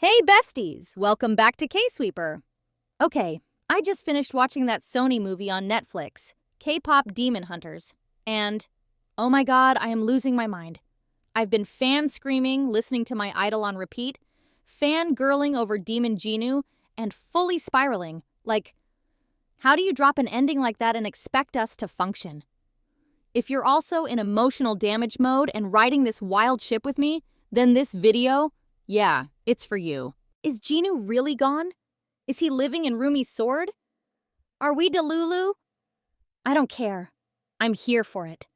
Hey besties, welcome back to K-Sweeper. Okay, I just finished watching that Sony movie on Netflix, K-Pop Demon Hunters, and oh my god, I am losing my mind. I've been fan-screaming, listening to my idol on repeat, fangirling over Demon Jinu, and fully spiraling. Like, how do you drop an ending like that and expect us to function? If you're also in emotional damage mode and riding this wild ship with me, then this video, yeah, it's for you. Is Jinu really gone? Is he living in Rumi's sword? Are we Delulu? I don't care. I'm here for it.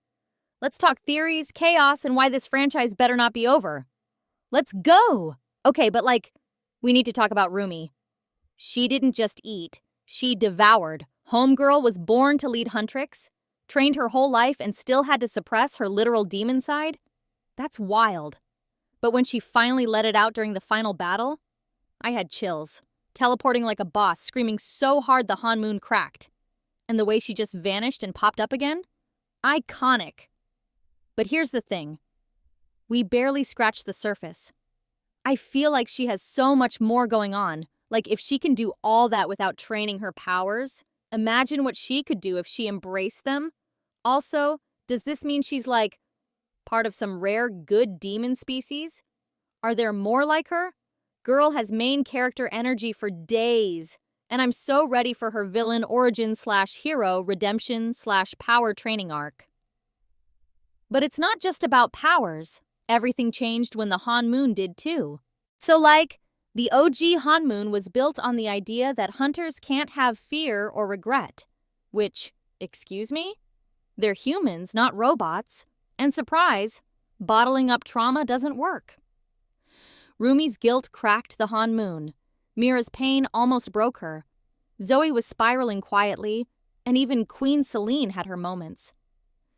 Let's talk theories, chaos, and why this franchise better not be over. Let's go! Okay, but we need to talk about Rumi. She didn't just eat, she devoured. Homegirl was born to lead Huntrix, trained her whole life and still had to suppress her literal demon side? That's wild. But when she finally let it out during the final battle, I had chills, teleporting like a boss, screaming so hard the Han Moon cracked. And the way she just vanished and popped up again? Iconic. But here's the thing. We barely scratched the surface. I feel like she has so much more going on. Like, if she can do all that without training her powers, imagine what she could do if she embraced them. Also, does this mean she's part of some rare good demon species? Are there more like her? Girl has main character energy for days, and I'm so ready for her villain origin/hero redemption/power training arc. But it's not just about powers. Everything changed when the Han Moon did too. So the OG Han Moon was built on the idea that hunters can't have fear or regret. Which, excuse me? They're humans, not robots. And surprise, bottling up trauma doesn't work. Rumi's guilt cracked the Han Moon. Mira's pain almost broke her. Zoe was spiraling quietly, and even Queen Selene had her moments.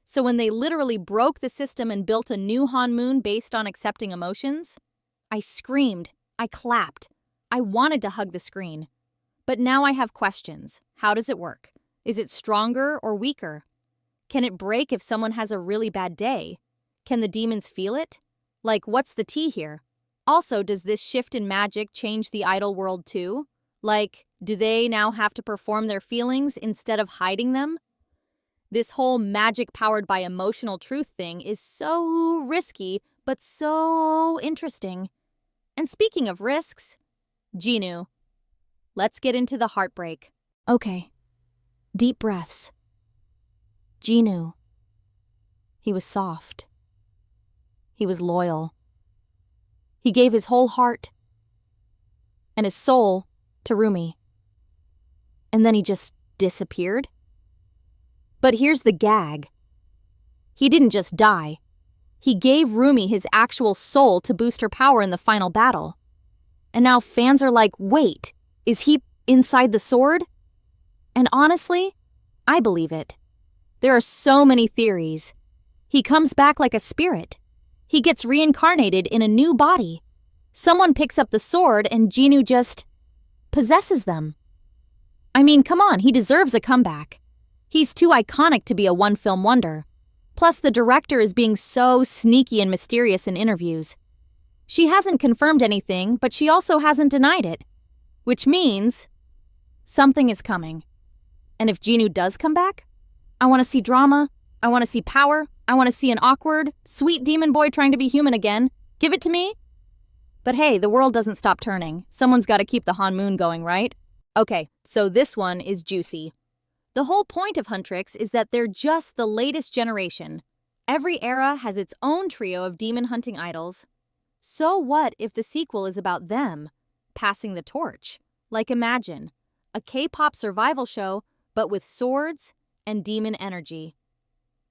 So when they literally broke the system and built a new Han Moon based on accepting emotions, I screamed, I clapped, I wanted to hug the screen. But now I have questions. How does it work? Is it stronger or weaker? Can it break if someone has a really bad day? Can the demons feel it? What's the tea here? Also, does this shift in magic change the idol world too? Do they now have to perform their feelings instead of hiding them? This whole magic powered by emotional truth thing is so risky, but so interesting. And speaking of risks, Jinu. Let's get into the heartbreak. Okay. Deep breaths. Jinu. He was soft. He was loyal. He gave his whole heart and his soul to Rumi. And then he just disappeared. But here's the gag. He didn't just die. He gave Rumi his actual soul to boost her power in the final battle. And now fans are like, wait, is he inside the sword? And honestly, I believe it. There are so many theories. He comes back like a spirit. He gets reincarnated in a new body. Someone picks up the sword and Jinu just possesses them. I mean, come on, he deserves a comeback. He's too iconic to be a one-film wonder. Plus, the director is being so sneaky and mysterious in interviews. She hasn't confirmed anything, but she also hasn't denied it. Which means something is coming. And if Jinu does come back, I want to see drama, I want to see power, I want to see an awkward, sweet demon boy trying to be human again. Give it to me. But hey, the world doesn't stop turning. Someone's got to keep the Han Moon going, right? Okay, so this one is juicy. The whole point of Huntrix is that they're just the latest generation. Every era has its own trio of demon hunting idols. So what if the sequel is about them, passing the torch? Imagine, a K-pop survival show, but with swords and demon energy.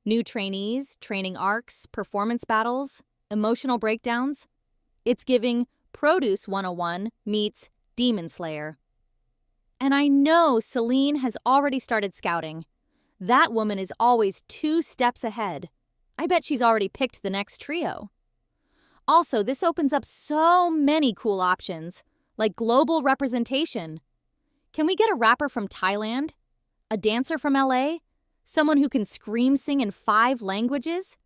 New trainees, training arcs, performance battles, emotional breakdowns. It's giving Produce 101 meets Demon Slayer. And I know Selene has already started scouting. That woman is always 2 steps ahead. I bet she's already picked the next trio. Also, this opens up so many cool options, like global representation. Can we get a rapper from Thailand? A dancer from LA? Someone who can scream sing in 5 languages?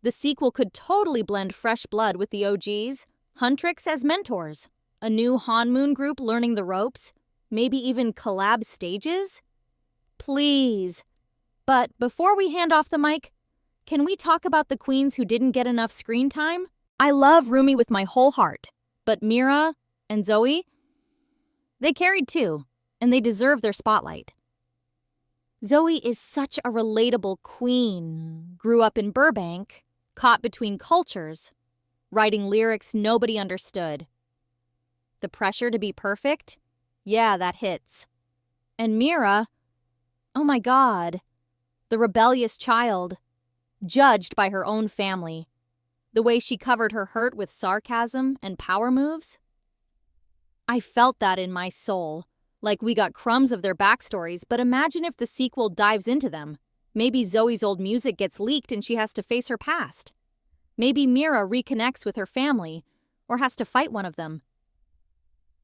The sequel could totally blend fresh blood with the OGs, Huntrix as mentors. A new Hanmoon group learning the ropes? Maybe even collab stages? Please. But before we hand off the mic, can we talk about the queens who didn't get enough screen time? I love Rumi with my whole heart, but Mira and Zoe, they carried too, and they deserve their spotlight. Zoe is such a relatable queen. Grew up in Burbank, caught between cultures, writing lyrics nobody understood. The pressure to be perfect? Yeah, that hits. And Mira, oh my God, the rebellious child, judged by her own family. The way she covered her hurt with sarcasm and power moves? I felt that in my soul. Like we got crumbs of their backstories, but imagine if the sequel dives into them. Maybe Zoe's old music gets leaked and she has to face her past. Maybe Mira reconnects with her family, or has to fight one of them.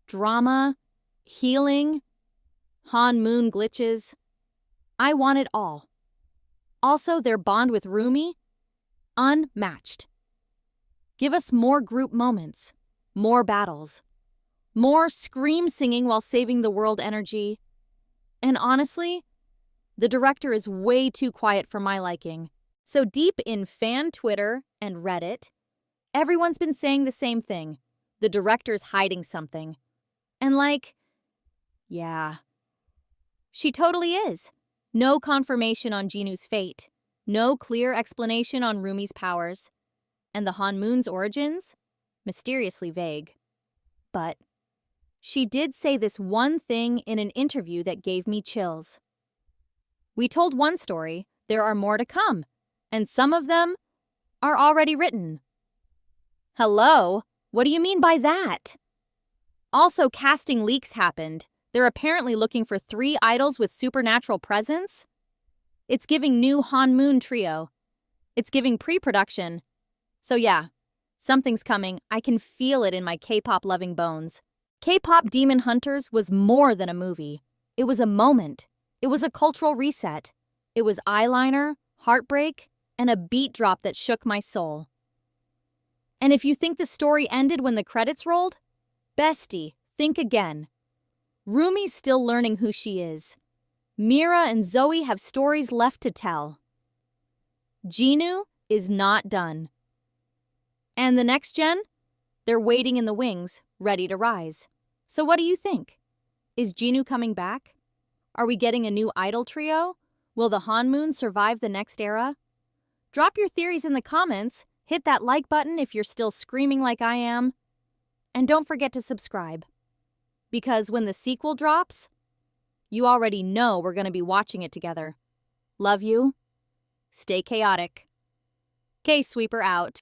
Drama, healing, Hanmoon glitches. I want it all. Also, their bond with Rumi, unmatched. Give us more group moments, more battles, more scream singing while saving the world energy. And honestly, the director is way too quiet for my liking. So deep in fan Twitter and Reddit, everyone's been saying the same thing. The director's hiding something. And yeah, she totally is. No confirmation on Jinu's fate. No clear explanation on Rumi's powers. And the Hanmoon's origins? Mysteriously vague. But she did say this one thing in an interview that gave me chills. We told one story, there are more to come, and some of them are already written. Hello? What do you mean by that? Also, casting leaks happened. They're apparently looking for 3 idols with supernatural presence. It's giving new Hanmoon trio. It's giving pre-production. So yeah, something's coming. I can feel it in my K-pop loving bones. K-pop Demon Hunters was more than a movie. It was a moment. It was a cultural reset. It was eyeliner, heartbreak, and a beat drop that shook my soul. And if you think the story ended when the credits rolled, bestie, think again. Rumi's still learning who she is. Mira and Zoe have stories left to tell. Jinu is not done. And the next gen? They're waiting in the wings, ready to rise. So what do you think? Is Jinu coming back? Are we getting a new idol trio? Will the Hanmoon survive the next era? Drop your theories in the comments, hit that like button if you're still screaming like I am, and don't forget to subscribe. Because when the sequel drops, you already know we're going to be watching it together. Love you. Stay chaotic. K-Sweeper out.